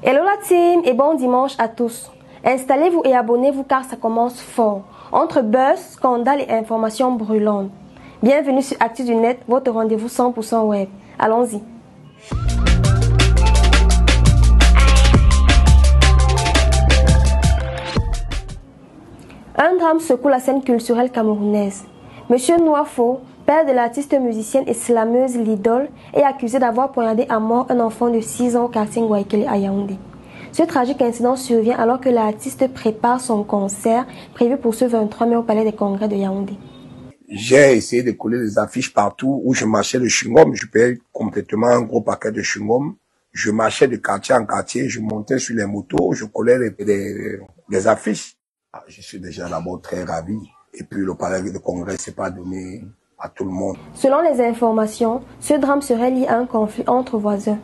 Hello la team et bon dimanche à tous. Installez-vous et abonnez-vous car ça commence fort. Entre buzz, scandales et informations brûlantes. Bienvenue sur Actu du Net, votre rendez-vous 100% web. Allons-y. Un drame secoue la scène culturelle camerounaise. Monsieur Nwafo, père de l'artiste musicienne et slameuse Lidol, est accusé d'avoir poignardé à mort un enfant de 6 ans au quartier Ngouaikele à Yaoundé. Ce tragique incident survient alors que l'artiste prépare son concert prévu pour ce 23 mai au Palais des Congrès de Yaoundé. J'ai essayé de coller des affiches partout où je marchais de chewing-gum. Je payais complètement un gros paquet de chewing-gum. Je marchais de quartier en quartier, je montais sur les motos, je collais des affiches. Je suis déjà d'abord très ravi. Et puis le Palais des Congrès, c'est pas donné à tout le monde. Selon les informations, ce drame serait lié à un conflit entre voisins.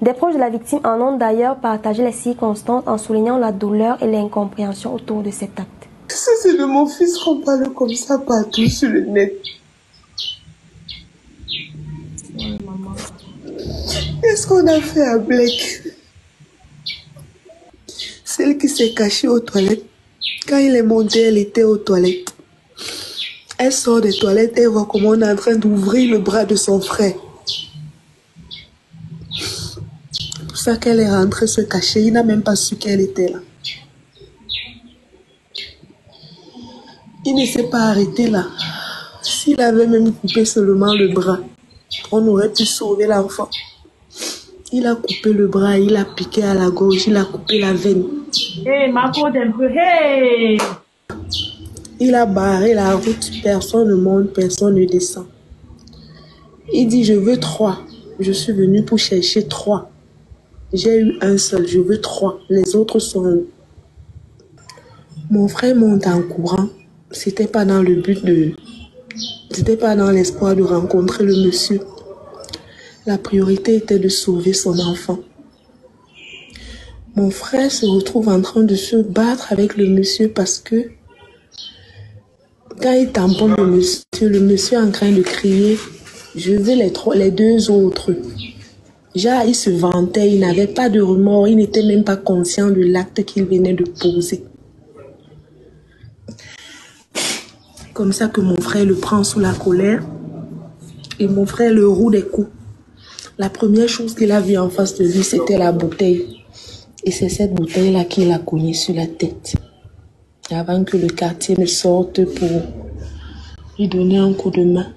Des proches de la victime en ont d'ailleurs partagé les circonstances en soulignant la douleur et l'incompréhension autour de cet acte. Ça, c'est de mon fils qu'on parle comme ça partout sur le net. Oui, maman. Qu'est-ce qu'on a fait à Blake? Celle qui s'est cachée aux toilettes. Quand il est monté, elle était aux toilettes. Elle sort des toilettes et voit comment on est en train d'ouvrir le bras de son frère. C'est pour ça qu'elle est rentrée se cacher. Il n'a même pas su qu'elle était là. Il ne s'est pas arrêté là. S'il avait même coupé seulement le bras, on aurait pu sauver l'enfant. Il a coupé le bras, il a piqué à la gorge, il a coupé la veine. Hey, Marco d'un peu, hey! Il a barré la route, personne ne monte, personne ne descend. Il dit, je veux 3. Je suis venu pour chercher 3. J'ai eu un seul, je veux 3. Les autres sont où? Mon frère monte en courant. C'était pas dans le but de... C'était pas dans l'espoir de rencontrer le monsieur. La priorité était de sauver son enfant. Mon frère se retrouve en train de se battre avec le monsieur parce que quand il tamponne le monsieur est en train de crier « Je veux les 2 autres ». Genre, il se vantait, il n'avait pas de remords, il n'était même pas conscient de l'acte qu'il venait de poser. Comme ça que mon frère le prend sous la colère et mon frère le roue des coups. La première chose qu'il a vue en face de lui, c'était la bouteille. Et c'est cette bouteille-là qu'il a cognée sur la tête. Avant que le quartier ne sorte pour lui donner un coup de main.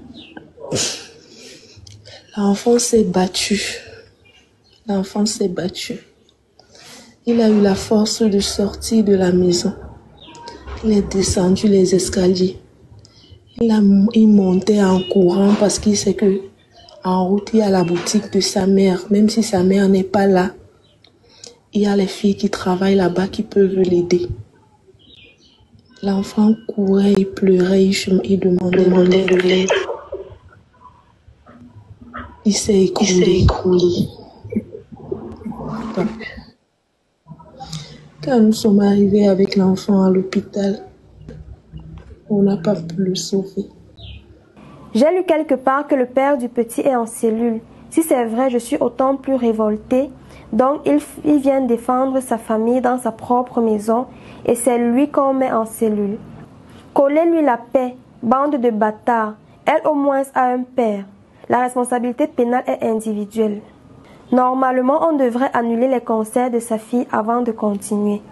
L'enfant s'est battu. L'enfant s'est battu. Il a eu la force de sortir de la maison. Il est descendu les escaliers. Il montait en courant parce qu'il sait que en route, il y a la boutique de sa mère. Même si sa mère n'est pas là, il y a les filles qui travaillent là-bas qui peuvent l'aider. L'enfant courait, il pleurait, il demandait de l'aide. Il s'est écroulé. Quand nous sommes arrivés avec l'enfant à l'hôpital, on n'a pas pu le sauver. J'ai lu quelque part que le père du petit est en cellule. Si c'est vrai, je suis autant plus révoltée. Donc, il vient défendre sa famille dans sa propre maison et c'est lui qu'on met en cellule. Collez-lui la paix, bande de bâtards. Elle au moins a un père. La responsabilité pénale est individuelle. Normalement, on devrait annuler les concerts de sa fille avant de continuer.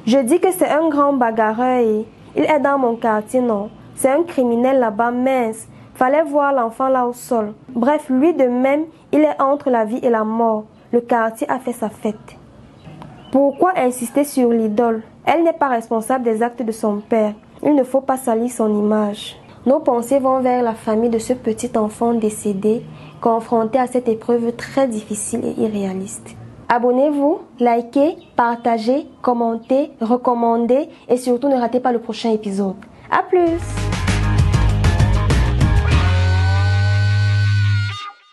Je dis que c'est un grand bagarreur et il est dans mon quartier, non. C'est un criminel là-bas, mince. Fallait voir l'enfant là au sol. Bref, lui de même, il est entre la vie et la mort. Le quartier a fait sa fête. Pourquoi insister sur l'idole? Elle n'est pas responsable des actes de son père. Il ne faut pas salir son image. Nos pensées vont vers la famille de ce petit enfant décédé, confronté à cette épreuve très difficile et irréaliste. Abonnez-vous, likez, partagez, commentez, recommandez et surtout ne ratez pas le prochain épisode. À plus!